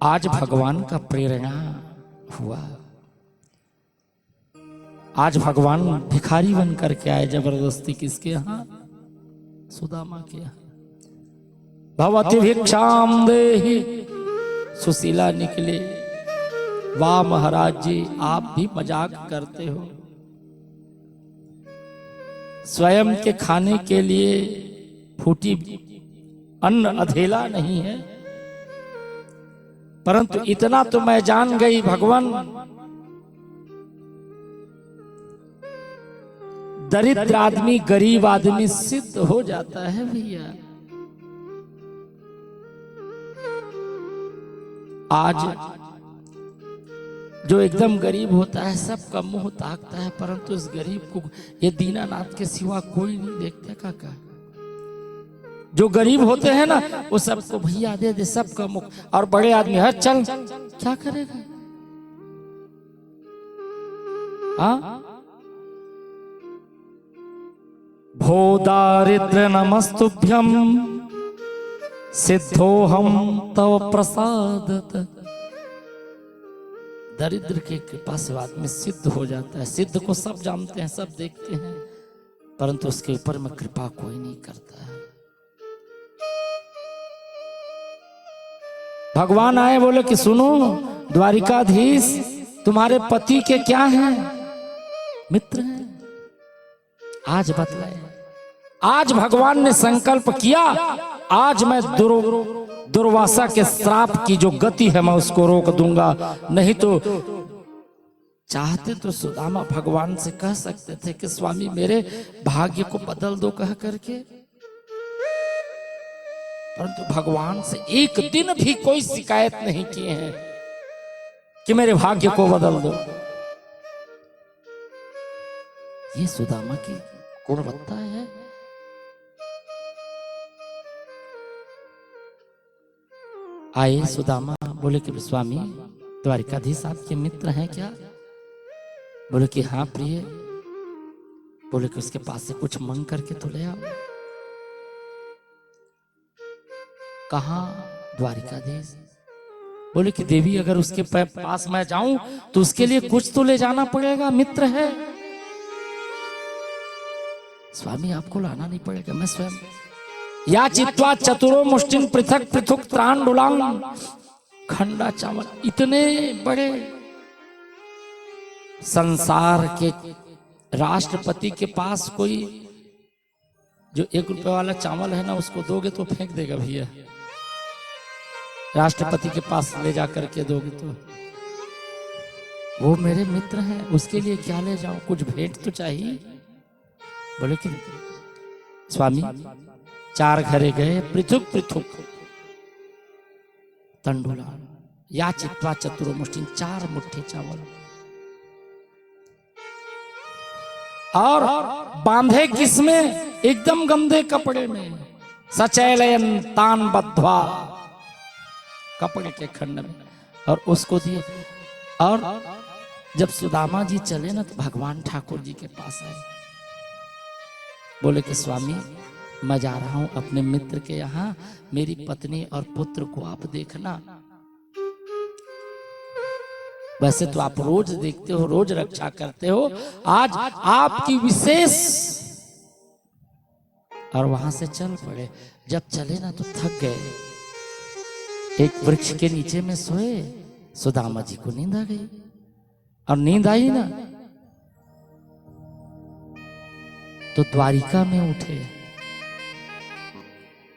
आज भगवान का प्रेरणा हुआ। आज भगवान भिखारी बन करके आए जबरदस्ती। किसके यहाँ? सुदामा के यहाँ। भवति भिक्षाम देहि, सुशीला निकले। वाह महाराज जी, आप भी मजाक करते हो। स्वयं के खाने के लिए फूटी अन्न अधेला नहीं है, परंतु इतना तो मैं जान गई भगवान, दरिद्र आदमी गरीब आदमी सिद्ध हो जाता है भैया। आज जो एकदम गरीब होता है सबका मुंह ताकता है, परंतु इस गरीब को ये दीनानाथ के सिवा कोई नहीं देखता काका। जो गरीब होते हैं ना वो सबको भैया दे दे, सबका मुख। और बड़े आदमी हर चल क्या करेगा? हाँ, भो दारिद्र नमस्तुभ्यम सिद्धोहम तव प्रसादत। दरिद्र के कृपा से आदमी सिद्ध हो जाता है। सिद्ध को सब जानते हैं, सब देखते हैं, परंतु उसके ऊपर में कृपा कोई नहीं करता है। भगवान आए, बोले कि सुनो द्वारिकाधीश, तुम्हारे पति के क्या हैं? मित्र हैं। आज बतलाए। आज भगवान ने संकल्प किया, आज मैं दुर्वासा के श्राप की जो गति है मैं उसको रोक दूंगा। नहीं तो चाहते तो सुदामा भगवान से कह सकते थे कि स्वामी मेरे भाग्य को बदल दो कह करके, परंतु भगवान से एक दिन भी कोई शिकायत नहीं किए हैं कि मेरे भाग्य को बदल दो। ये सुदामा की गुणवत्ता है। आए सुदामा, बोले कि स्वामी द्वारिकाधीश आपके मित्र हैं क्या? बोले कि हाँ प्रिय। बोले कि उसके पास से कुछ मांग करके तो ले आओ। कहाँ? द्वारिकाधीश। बोले कि देवी अगर उसके पास मैं जाऊं तो उसके लिए कुछ तो ले जाना पड़ेगा, मित्र है। स्वामी आपको लाना नहीं पड़ेगा, मैं स्वयं। या चित्वा चतुरो मुष्टिन पृथक पृथक त्रांडुलांग, खंडा चावल। इतने बड़े संसार के राष्ट्रपति के पास कोई जो 1 रुपए वाला चावल है ना उसको दोगे तो फेंक देगा भैया। राष्ट्रपति के पास ले जा करके दोगे तो वो मेरे मित्र हैं, उसके लिए क्या ले जाऊं? कुछ भेंट तो चाहिए। बोले कि स्वामी 4 घरे गए, पृथुक पृथुक तंडुला, या चित्वा चतुरो मुष्टिन, 4 मुट्ठी चावल, और बांधे किसमें? एकदम गंदे कपड़े में। सचैलयन तान बद्ध्वा, कपड़े के खंड में, और उसको दिए। और जब सुदामा जी चले ना तो भगवान ठाकुर जी के पास आए। बोले कि स्वामी मैं जा रहा हूं अपने मित्र के यहाँ, मेरी पत्नी और पुत्र को आप देखना। वैसे तो आप रोज देखते हो, रोज रक्षा करते हो, आज आपकी विशेष। और वहां से चल पड़े। जब चले ना तो थक गए। एक वृक्ष के नीचे में सोए। सुदामा जी को नींद आ गई, और नींद आई ना तो द्वारिका में उठे।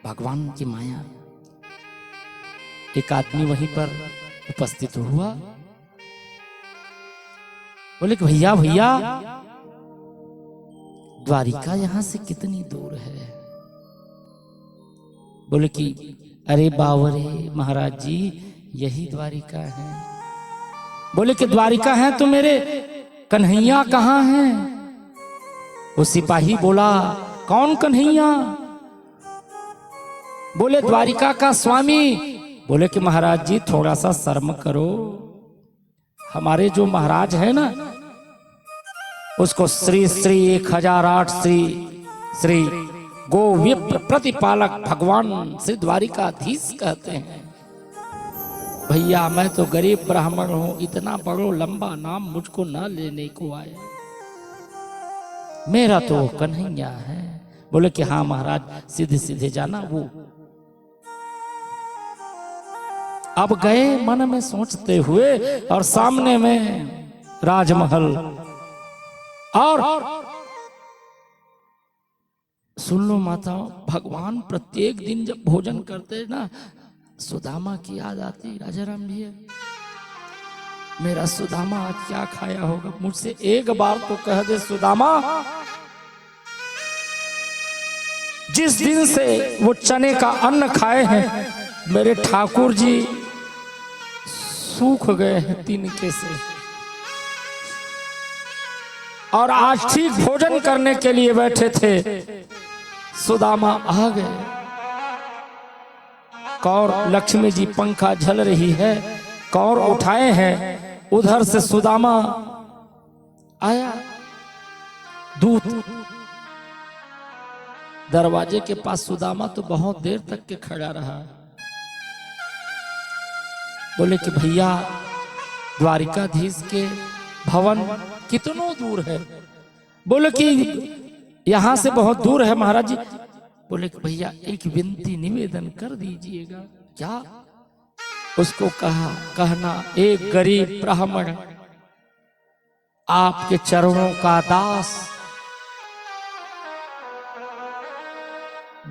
भगवान की माया। एक आदमी वहीं पर उपस्थित हुआ। बोले कि भैया भैया द्वारिका यहां से कितनी दूर है? बोले कि अरे बावरे महाराज जी यही द्वारिका है। बोले कि द्वारिका है तो मेरे कन्हैया कहाँ हैं? वो सिपाही बोला कौन कन्हैया? बोले द्वारिका का स्वामी। बोले कि महाराज जी थोड़ा सा शर्म करो, हमारे जो महाराज है ना उसको श्री श्री 1008 श्री श्री गोविप्र प्रतिपालक भगवान श्री द्वारिकाधीश कहते हैं। भैया मैं तो गरीब ब्राह्मण हूं, इतना बड़ो लंबा नाम मुझको ना लेने को आया, मेरा तो वो कन्हैया है। बोले कि हाँ महाराज, सीधे सीधे जाना। वो अब गए मन में सोचते हुए, और सामने में राजमहल, और सुन लो माताओं, भगवान प्रत्येक दिन जब भोजन करते ना, सुदामा की याद आती। राजा राम भैया, मेरा सुदामा आज क्या खाया होगा, मुझसे एक बार तो कह दे सुदामा। जिस दिन से वो चने का अन्न खाए हैं, मेरे ठाकुर जी सूख गए हैं तिनके से, और आज ठीक भोजन करने के लिए बैठे थे, सुदामा आ गए। कौर लक्ष्मी जी पंखा झल रही है, कौर उठाए हैं, उधर से सुदामा आया। दूत दरवाजे के पास सुदामा तो बहुत देर तक के खड़ा रहा। बोले कि भैया, द्वारिकाधीश के भवन कितनों दूर है? बोले कि यहां से बहुत दूर है महाराज जी। बोले कि भैया एक विनती निवेदन कर दीजिएगा। क्या? उसको कहना एक गरीब ब्राह्मण आपके चरणों का दास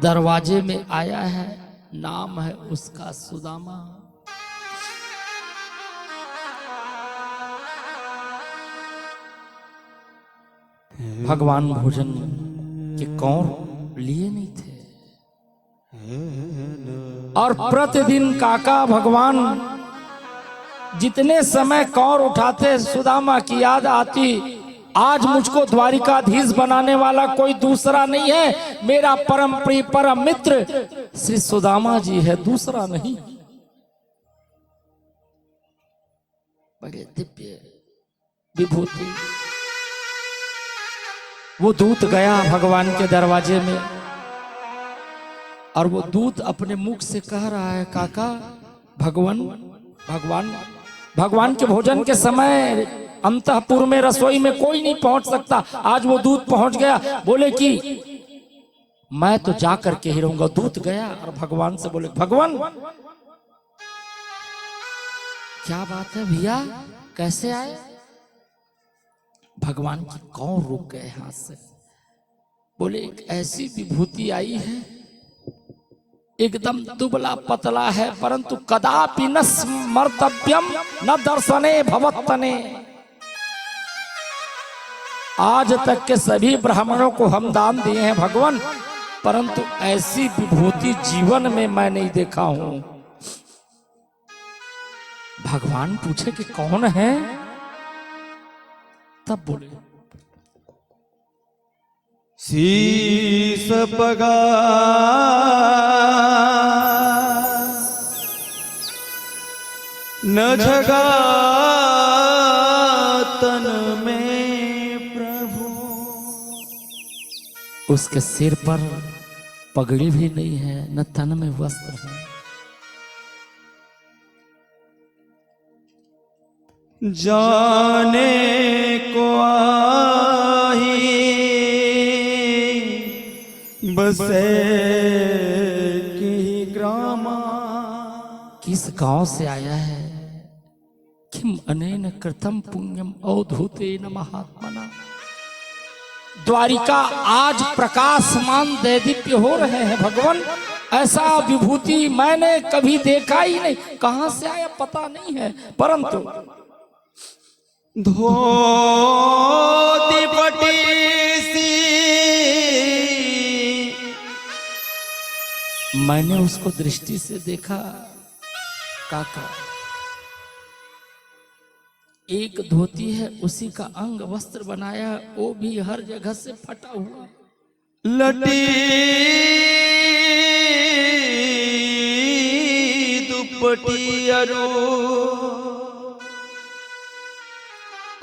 दरवाजे में आया है, नाम है उसका सुदामा। भगवान भोजन के कौर लिए नहीं थे, और प्रतिदिन काका भगवान जितने समय कौर उठाते, सुदामा की याद आती। आज मुझको द्वारिकाधीश बनाने वाला कोई दूसरा नहीं है, मेरा परम प्रिय परम मित्र श्री सुदामा जी है, दूसरा नहीं। बड़े दिव्य विभूति। वो दूत गया भगवान के दरवाजे में, और वो दूत अपने मुख से कह रहा है, काका भगवान के भोजन के समय अंतःपुर में रसोई में कोई नहीं पहुंच सकता, आज वो दूत पहुंच गया। बोले कि मैं तो जा करके ही रहूंगा। दूत गया और भगवान से बोले, भगवान क्या बात है भैया, कैसे आए? भगवान की कौर रुक गए हाथ से। बोले एक ऐसी विभूति आई है, एकदम दुबला पतला है, परंतु कदापि न स्मर्तव्यम न दर्शने भवत्तने। आज तक के सभी ब्राह्मणों को हम दान दिए हैं भगवान, परंतु ऐसी विभूति जीवन में मैं नहीं देखा हूं। भगवान पूछे कि कौन है? तब बोले, शीस पगा न जगा तन में प्रभु। उसके सिर पर पगड़ी भी नहीं है, न तन में वस्त्र है। जाने को आही बसे की ग्रामा। किस गांव से आया है? किम अनेन कृतम पुण्यम अवधूतेन महात्मना। द्वारिका आज प्रकाशमान दैदीप्य हो रहे हैं भगवान। ऐसा विभूति मैंने कभी देखा ही नहीं। कहां से आया पता नहीं है, परंतु धोती पटी सी मैंने उसको दृष्टि से देखा काका। एक धोती है, उसी का अंग वस्त्र बनाया, वो भी हर जगह से फटा हुआ। लटी दुपटी अरो।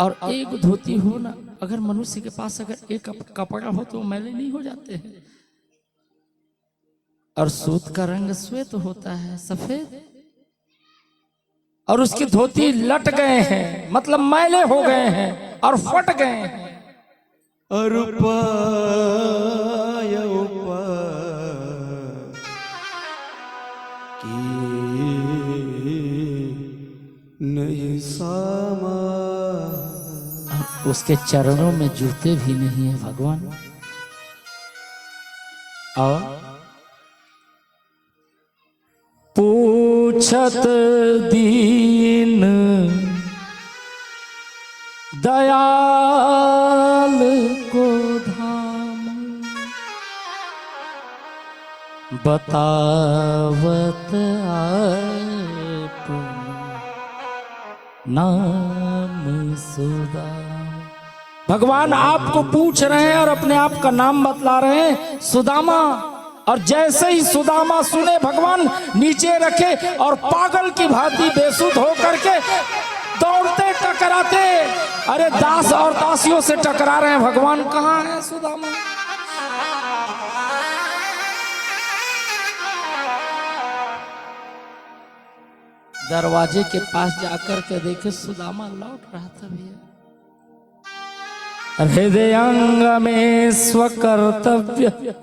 और एक धोती हो ना, अगर मनुष्य के पास अगर एक कपड़ा हो तो मैले नहीं हो जाते हैं। और सूत का रंग श्वेत होता है, सफेद। और उसकी धोती लट गए हैं, मतलब मैले हो गए हैं और फट गए हैं। अरुपाय नहीं सामा। उसके चरणों में जूते भी नहीं है भगवान। और पूछत दीन दयाल को धाम, बतावत आपन नाम सुदा। भगवान आपको पूछ रहे हैं और अपने आप का नाम बतला रहे हैं, सुदामा। और जैसे ही सुदामा सुने, भगवान नीचे रखे और पागल की भांति बेसुध होकर के दौड़ते टकराते, अरे दास और दासियों से टकरा रहे हैं। भगवान कहाँ है सुदामा? दरवाजे के पास जाकर के देखे, सुदामा लौट रहा था भैया। हृदयंग में स्वकर्तव्य।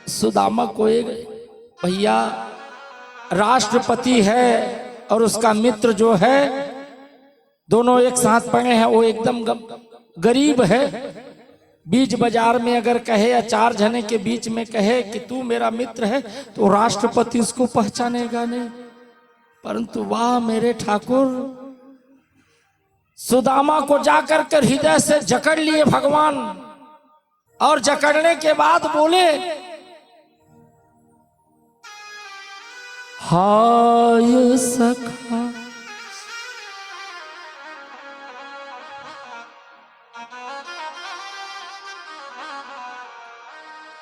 सुदामा को एक भैया राष्ट्रपति है और उसका मित्र जो है, दोनों एक साथ पड़े हैं। वो एकदम गरीब है। बीच बाजार में अगर कहे या चार जने के बीच में कहे कि तू मेरा मित्र है, तो राष्ट्रपति उसको पहचानेगा नहीं। परंतु वाह मेरे ठाकुर, सुदामा को जाकर कर हृदय से जकड़ लिए भगवान। और जकड़ने के बाद बोले, हाय सखा,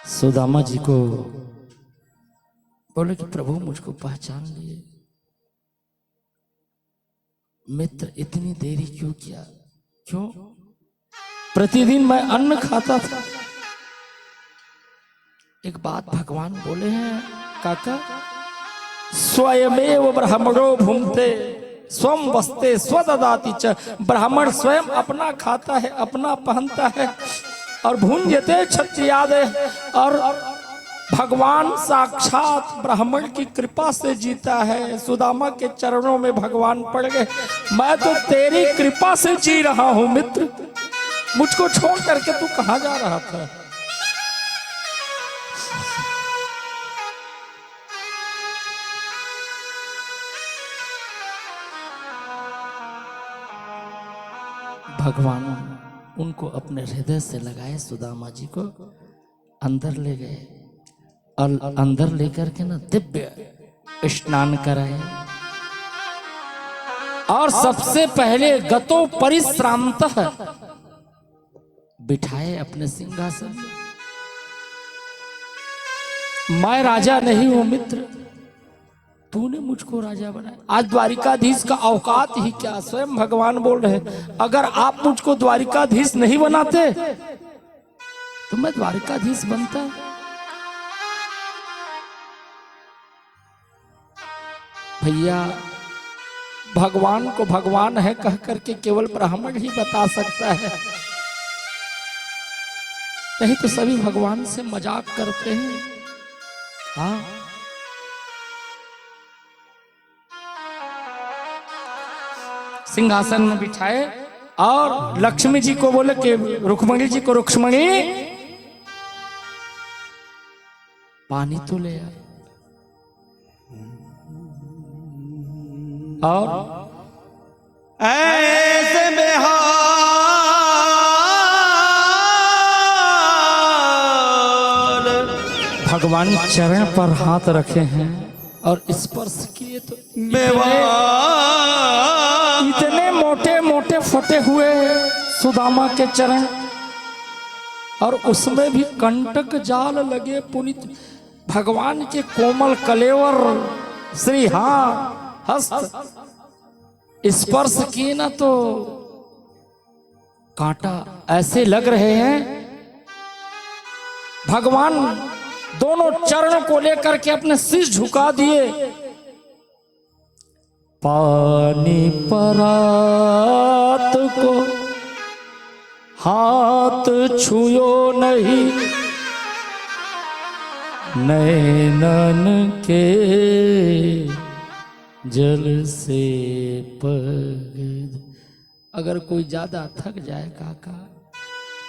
सुदामा जी को बोले कि प्रभु मुझको पहचान लिए। मित्र इतनी देरी क्यों किया? क्यों? प्रतिदिन मैं अन्न खाता था। एक बात भगवान बोले हैं, काका, स्वयमेव ब्राह्मणो भुंक्ते स्वम वस्ते स्वददाति च। ब्राह्मण स्वयं अपना खाता है, अपना पहनता है और भुंजते क्षत्रियादे। और भगवान साक्षात ब्राह्मण की कृपा से जीता है। सुदामा के चरणों में भगवान पड़ गए, मैं तो तेरी कृपा से जी रहा हूं मित्र, मुझको छोड़ करके तू कहां जा रहा था? भगवान उनको अपने हृदय से लगाए, सुदामा जी को अंदर ले गए और अंदर लेकर के ना दिव्य स्नान कराए। और सबसे पहले गतो परिश्रांतः बिठाए अपने सिंहासन में। मैं राजा नहीं हूं मित्र, तूने मुझको राजा बनाया। आज द्वारिकाधीश का औकात ही क्या, स्वयं भगवान बोल रहे, अगर आप मुझको द्वारिकाधीश नहीं बनाते तो मैं द्वारिकाधीश बनता। भैया भगवान को भगवान है कह करके केवल ब्राह्मण ही बता सकता है, नहीं तो सभी भगवान से मजाक करते हैं। हाँ, सिंहासन में बिठाए और लक्ष्मी जी को बोले कि रुक्मणी जी को, रुक्मणी पानी तो ले आ। और ऐसे में हाल भगवान चरण पर हाथ रखे हैं और स्पर्श किए तो इतने मोटे मोटे फटे हुए सुदामा के चरण, और उसमें भी कंटक जाल लगे। पुनित भगवान के कोमल कलेवर श्री हस्त स्पर्श किए ना तो कांटा ऐसे लग रहे हैं। भगवान दोनों चरण को लेकर के अपने शीश झुका दिए पानी परात को हाथ छुयो नहीं, नैनन के जल से पग। अगर कोई ज्यादा थक जाए काका,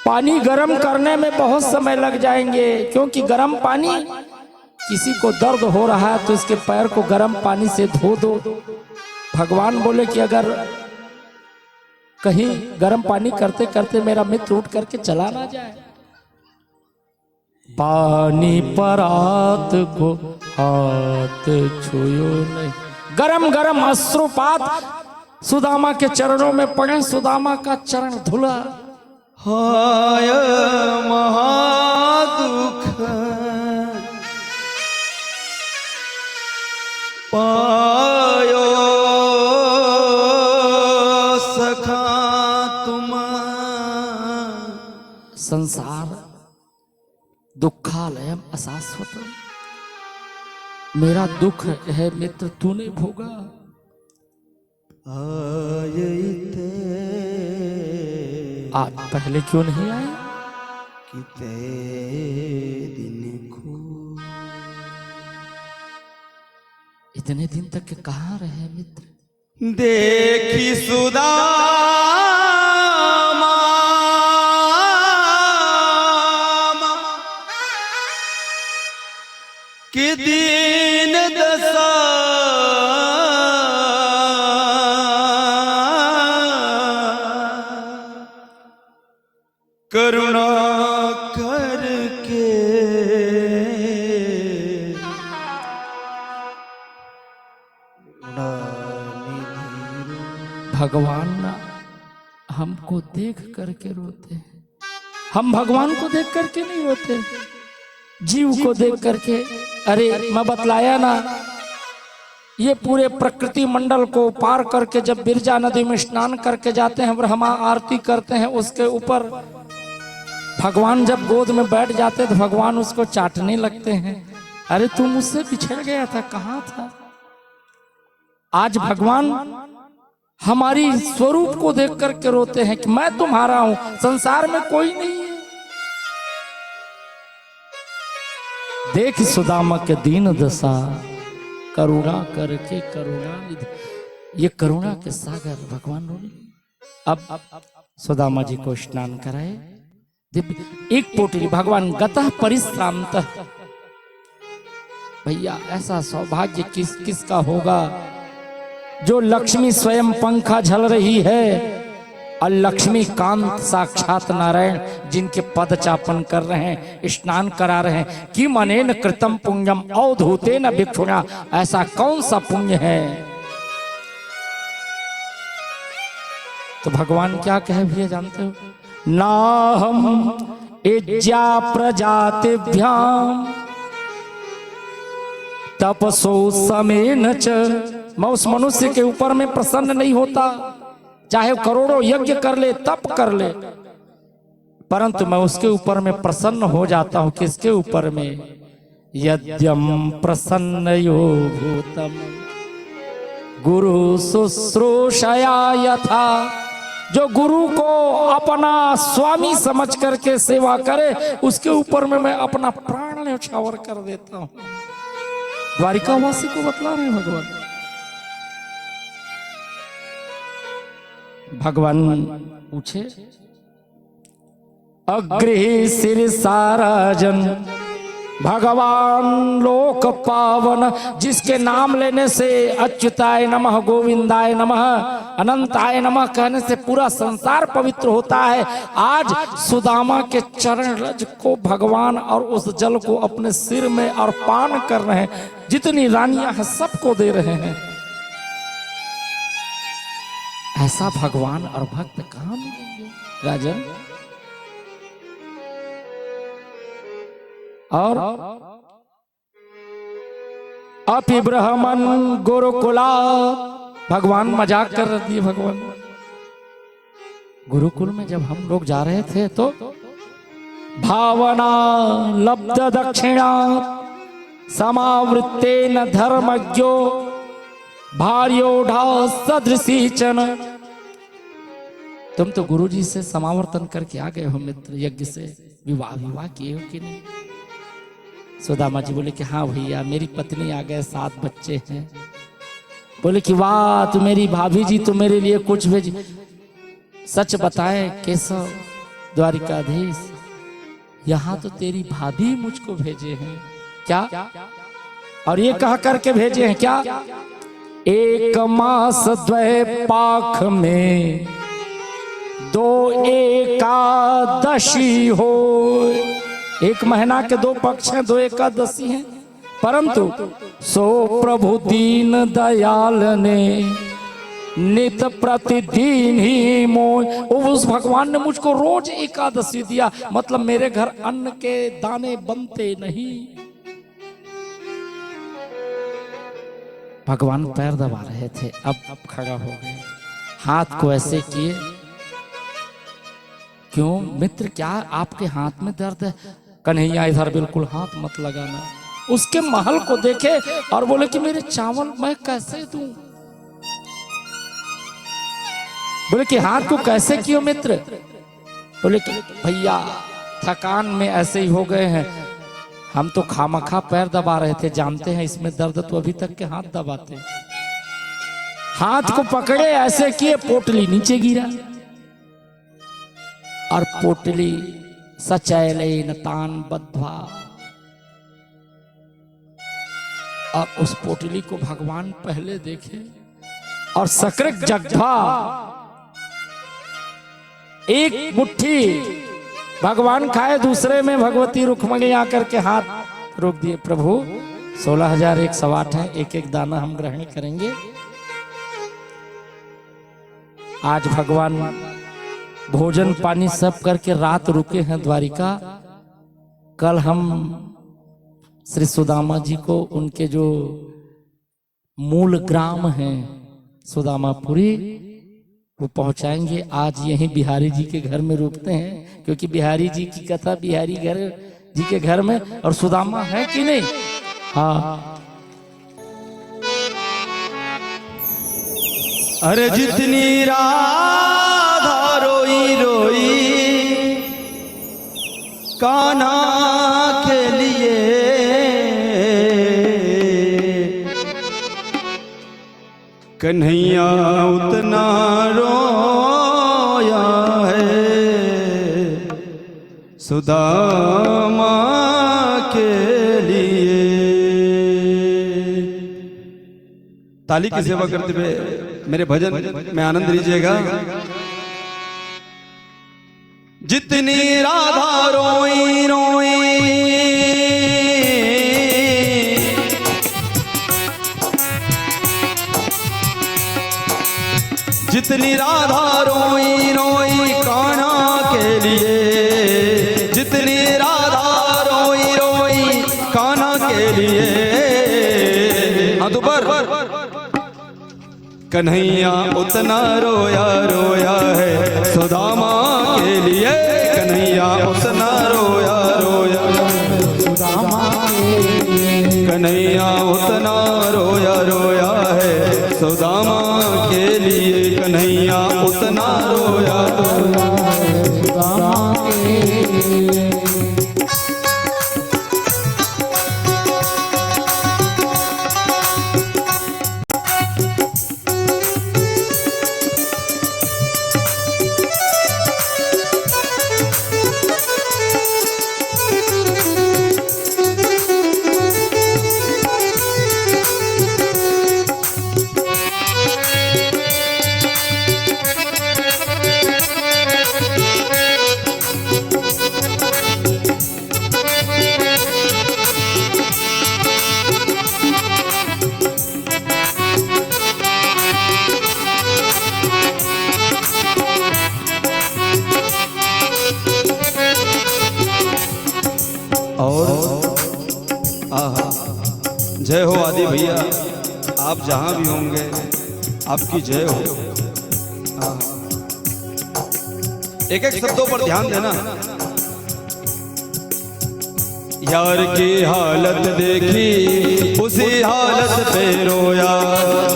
पानी गर्म करने में बहुत समय लग जाएंगे, क्योंकि गर्म पानी, किसी को दर्द हो रहा है तो इसके पैर को गर्म पानी से धो दो। भगवान बोले कि अगर कहीं गर्म पानी करते करते मेरा मित्र उठ करके चला ना जाए। पानी परात को हाथ छुयो नहीं, गरम गरम अश्रुपात सुदामा के चरणों में पड़े, सुदामा का चरण धुला। हाय महादुख पायो सखा तुम। संसार दुखालयम अशाश्वतम, मेरा दुख है मित्र तूने भोगा। आज पहले क्यों नहीं आए? किते दिन को इतने दिन तक के कहाँ रहे मित्र? देखी सुदामा कि दीन दशा करुणा करके भगवान हमको देख करके रोते हैं। हम भगवान को देख करके नहीं रोते, जीव को देख करके। अरे मैं बतलाया ना, ये पूरे प्रकृति मंडल को पार करके जब बिरजा नदी में स्नान करके जाते हैं, ब्रह्मा आरती करते हैं, उसके ऊपर भगवान जब गोद में बैठ जाते तो भगवान उसको चाटने लगते हैं। अरे तू मुझसे बिछड़ गया था, कहाँ था? आज भगवान हमारी स्वरूप को देख करके रोते हैं कि मैं तुम्हारा हूं, संसार में कोई नहीं है। देख सुदामा के दीन दशा, करुणा करके करुणा निधि। ये करुणा के सागर भगवान रोने। अब सुदामा जी को स्नान कराए, दिव्य एक पोटली भगवान गतः परिश्रामतः। भैया ऐसा सौभाग्य किस किस का होगा जो लक्ष्मी स्वयं पंखा झल रही है और लक्ष्मी कांत साक्षात नारायण जिनके पद चापन कर रहे हैं, स्नान करा रहे हैं। कि मनेन कृतम पुण्यम अवधूतेन भिक्षुणा, ऐसा कौन सा पुण्य है? तो भगवान क्या कहे भैया जानते हो? ना हम इज्जा प्रजातिभ्याम तपसो समेन च। मैं उस मनुष्य के ऊपर में प्रसन्न नहीं होता, चाहे करोड़ों यज्ञ कर ले, तप कर ले, परंतु मैं उसके ऊपर में प्रसन्न हो जाता हूं। किसके ऊपर में? यद्यम प्रसन्नयो भूतम गुरु शुश्रूषया यथा। जो गुरु को अपना स्वामी समझ करके सेवा करे, उसके ऊपर में मैं अपना प्राण न्यौछावर कर देता हूं। द्वारिकावासी को बतला रहे भगवान। भगवान पूछे, अग्रही सिर साराजन भगवान लोक पावन, जिसके नाम लेने से अच्युताय नमः, गोविंदाय नमः, अनंताय नमः कहने से पूरा संसार पवित्र होता है। आज सुदामा के चरण रज को भगवान और उस जल को अपने सिर में और पान कर रहे हैं। जितनी रानियां हैं सबको दे रहे हैं। ऐसा भगवान और भक्त कहां मिलेंगे राजन? और अपिब्रह्मन गुरुकुला, भगवान मजाक कर रही है। भगवान गुरुकुल में जब हम लोग जा रहे थे तो भावना लब्ध दक्षिणा समावृत्तेन धर्मज्ञो भार्योढ़ा सदृशी चन। तुम तो गुरुजी से समावर्तन करके आ गए हो मित्र, यज्ञ से विवाह किए हो कि नहीं? सुदामा जी बोले कि हाँ भैया, मेरी पत्नी आ गए, 7 बच्चे हैं। बोले कि वाह, तू मेरी भाभी जी तो मेरे लिए कुछ भेजी। सच बताए केशव द्वारिकाधीश, यहाँ तो तेरी भाभी मुझको भेजे हैं। क्या? और ये कह करके भेजे हैं क्या? 1 मास 2 पाख में 2 एकादशी हो। 1 महीना के 2 पक्ष हैं, 2 एकादशी हैं। परंतु सो प्रभु दीन दयाल ने नित प्रतिदिन ही मोय। उस भगवान ने मुझको रोज एकादशी दिया, मतलब मेरे घर अन्न के दाने बनते नहीं। भगवान पैर दबा रहे थे, अब खड़ा हो गए, हाथ को ऐसे किए। क्यों मित्र, क्या आपके हाथ में दर्द है? कन्हैया इधर बिल्कुल हाथ मत लगाना। उसके महल को देखे और बोले कि मेरे चावल मैं कैसे दूं? बोले कि हाथ को कैसे कियो मित्र? बोले कि भैया थकान में ऐसे ही हो गए हैं, हम तो खामखा पैर दबा रहे थे, जानते हैं इसमें दर्द, तो अभी तक के हाथ दबाते। हाथ को पकड़े ऐसे किए, पोटली नीचे गिरा और पोटली सचैलेन तान बद्धा। और उस पोटली को भगवान पहले देखे और सकृत जग्धा 1 मुट्ठी भगवान खाए, दूसरे में भगवती रुक्मणी आकर के हाथ रोक दिए। प्रभु 16,108 है, 1 दाना हम ग्रहण करेंगे। आज भगवान भोजन पानी सब करके रात रुके हैं द्वारिका। कल हम श्री सुदामा जी को उनके जो मूल ग्राम हैं सुदामापुरी, वो पहुंचाएंगे। आज यहीं बिहारी जी के घर में रुकते हैं, क्योंकि बिहारी जी की कथा बिहारी जी के घर में, और सुदामा है कि नहीं? हाँ। अरे जितनी राधा रोई रोई कान्हा के लिए, कन्हैया उतना रोया है सुदामा के लिए। ताली की सेवा करते हुए मेरे भजन में आनंद लीजिएगा। जितनी राधा रोई रोई जितनी राधा रोई रोई कान्हा के लिए, जितनी राधा रोई रोई कान्हा के लिए। हाँ तो पर कन्हैया उतना रोया रोया है सुदामा के लिए, कन्हैया उतना रोया रोया सुदामा के लिए, कन्हैया उतना रोया रोया है सुदामा के लिए, कन्हैया उतना रोया रोया सुदामा के लिए। जय हो आदि भैया, आप जहां भी होंगे आपकी जय हो। एक एक शब्दों पर ध्यान देना। यार की हालत देखी उसी हालत पे रोया,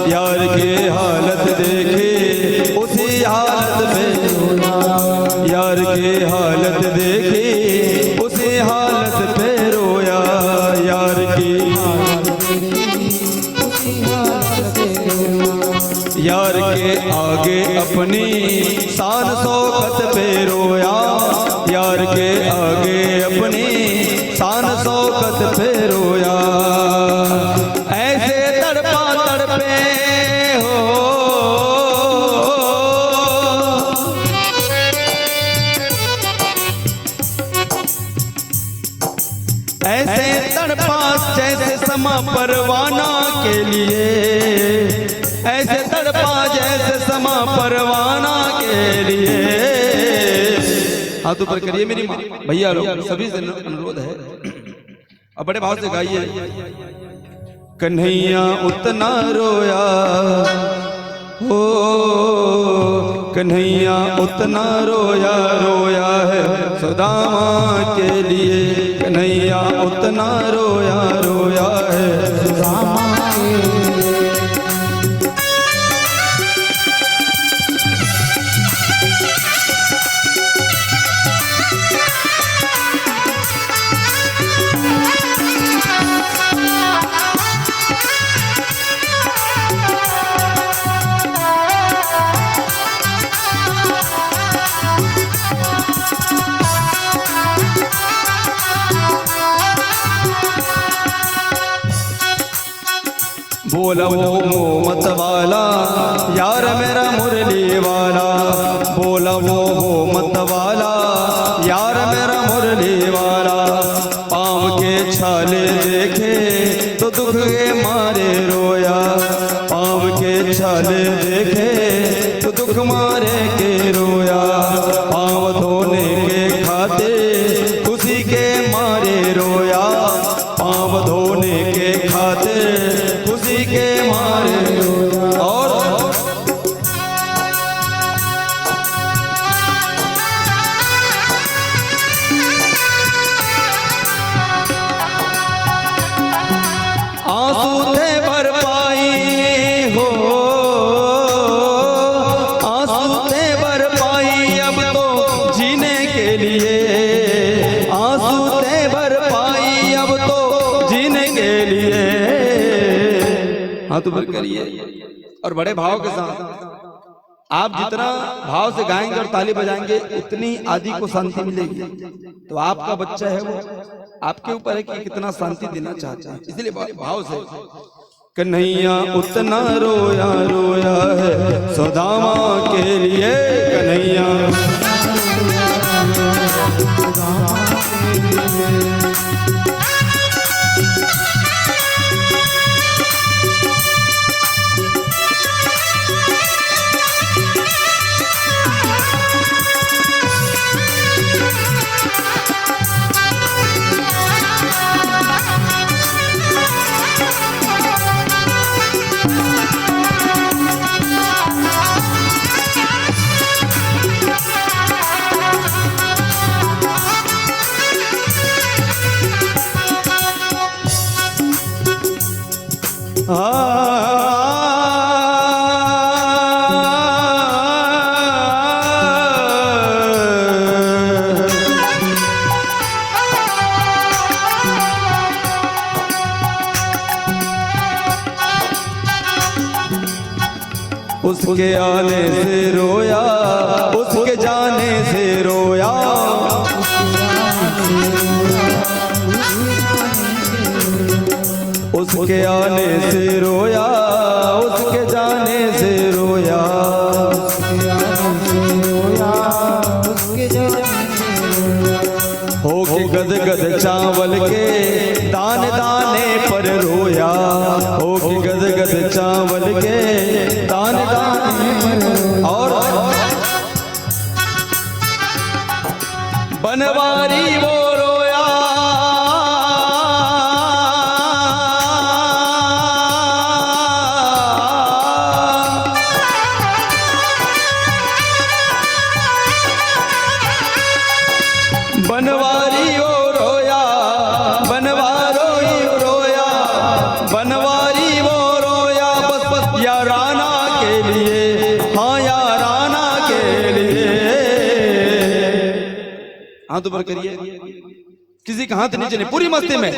यार की हालत देखे उसी हालत पे रोया, यार की हालत देखे उसी हालत पे रोया, यार की यार के आगे अपनी शान शौकत पे रोया, यार के आगे अपनी शान शौकत पे रोया। ऐसे तड़पा तड़पे हो, ऐसे तड़पा जैसे समा परवाना के लिए, ऐसे तड़पा जैसे समा परवाना के लिए। हाथ ऊपर करिए मेरी माँ, भैया लोग सभी से अनुरोध है, अब बड़े भाव से गाइए। कन्हैया उतना रोया हो, कन्हैया उतना रोया, रोया है सुदामा के लिए, कन्हैया उतना रोया, रोया है सुदामा के लिए। बोला वो मोमत वाला यार मेरा मुरली वाला, बोला वो मोमत वाला यार मेरा मुरली वाला। पाँव के छाले देखे तो दुख के मारे रोया, पाँव के छाले देखे तो दुख मारे के रोया। पाँव धोने के खाते खुशी के मारे रोया, पाँव धोने के खाते खुशी के मारे रोया। और आंसू थे भरपाई हो, आंसू थे भरपाई अब तो जीने के लिए, आंसू थे भरपाई अब तो जीने के लिए। हाथ ऊपर करिए और बड़े भाव के साथ आप जितना भाव से गाएंगे और ताली बजाएंगे उतनी आदि को शांति मिलेगी। तो आपका बच्चा है वो आपके ऊपर है कि कितना शांति देना चाहता है, इसलिए भाव से। कन्हैया उतना रोया, रोया है सुदामा के लिए, कन्हैया उसके आने से रोया, उसके जाने से रोया, उसके आने से रोया, उसके जाने से रोया। हो के गद गद चावल के दाने दाने पर रोया, हो के गद गद चावल के दाने दाने पर। और बनवारी वो रोया, बनवारी ओ रोया, बनवारो ही रोया, बन हाथ ऊपर करिए। किसी का हाथ नीचे नहीं, पूरी मस्ती में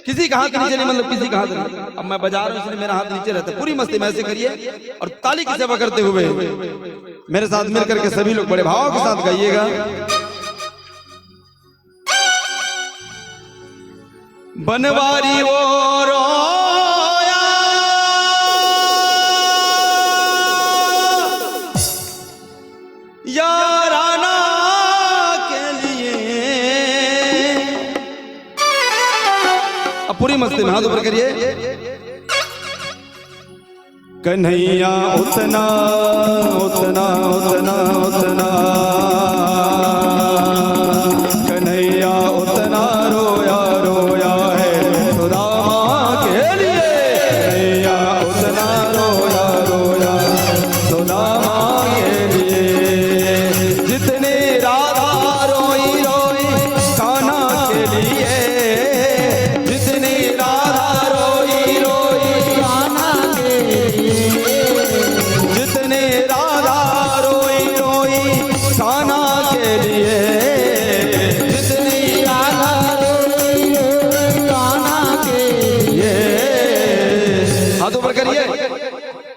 किसी का हाथ नीचे नहीं, मतलब किसी का हाथ नहीं। अब मैं बजा रहा हूं इसलिए मेरा हाथ नीचे रहता है। पूरी मस्ती में ऐसे करिए और ताली की सेवा करते हुए मेरे साथ मिलकर के सभी लोग बड़े भाव के साथ गाइएगा। बनवारी वो रोया याराना के लिए। अब पूरी मस्ती में हाथ ऊपर करिए। कन्हैया उतना उतना उतना उतना कन्हैया उतना रोया रोया है सुदामा के लिए। कन्हैया उतना रोया रोया सुदामा के लिए। जितने राधा रोई रोई कान्हा के लिए। जितनी राधा रोई रोई कान्हा के लिए। जितने राधा रोई रोई कान्हा के लिए। जितनी राधा रोई रोई कान्हा के लिए। हाथ ऊपर करिए,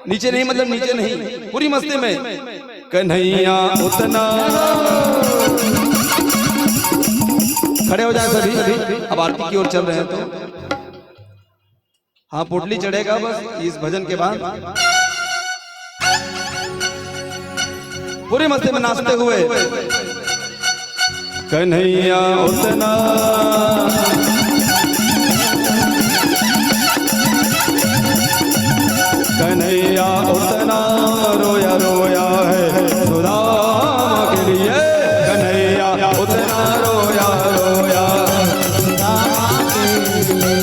नीचे नहीं, मतलब नीचे नहीं, पूरी मस्ती में। कन्हैया उतना, खड़े हो जाए सभी। अब आरती की ओर चल रहे हैं तो हाँ पोटली चढ़ेगा बस इस भजन के बाद। पूरी मस्ती में नाचते हुए कन्हैया उतना कन्हैया उतना रोया रोया है सुदामा के लिए। कन्हैया उतना रोया रोया सुदामा के लिए।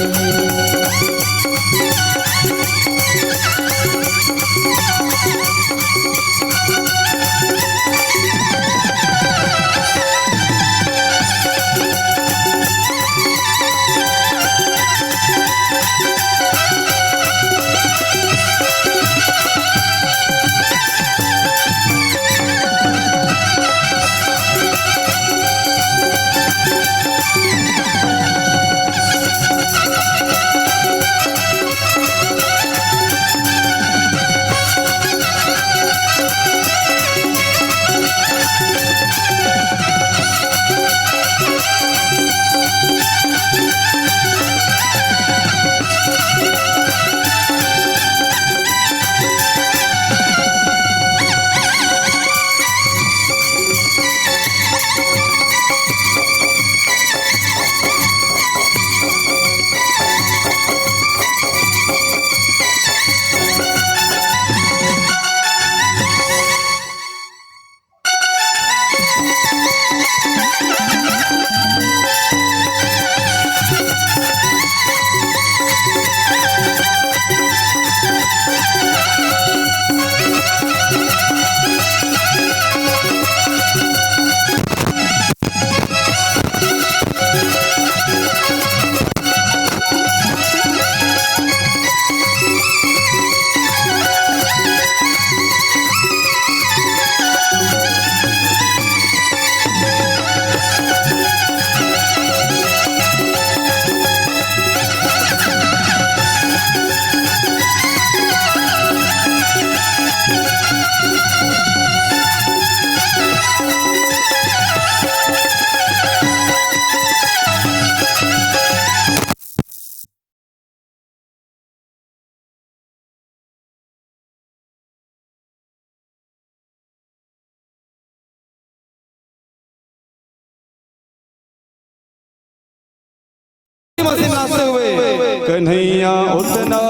मस्ती नाचते हुए कन्हैया उतना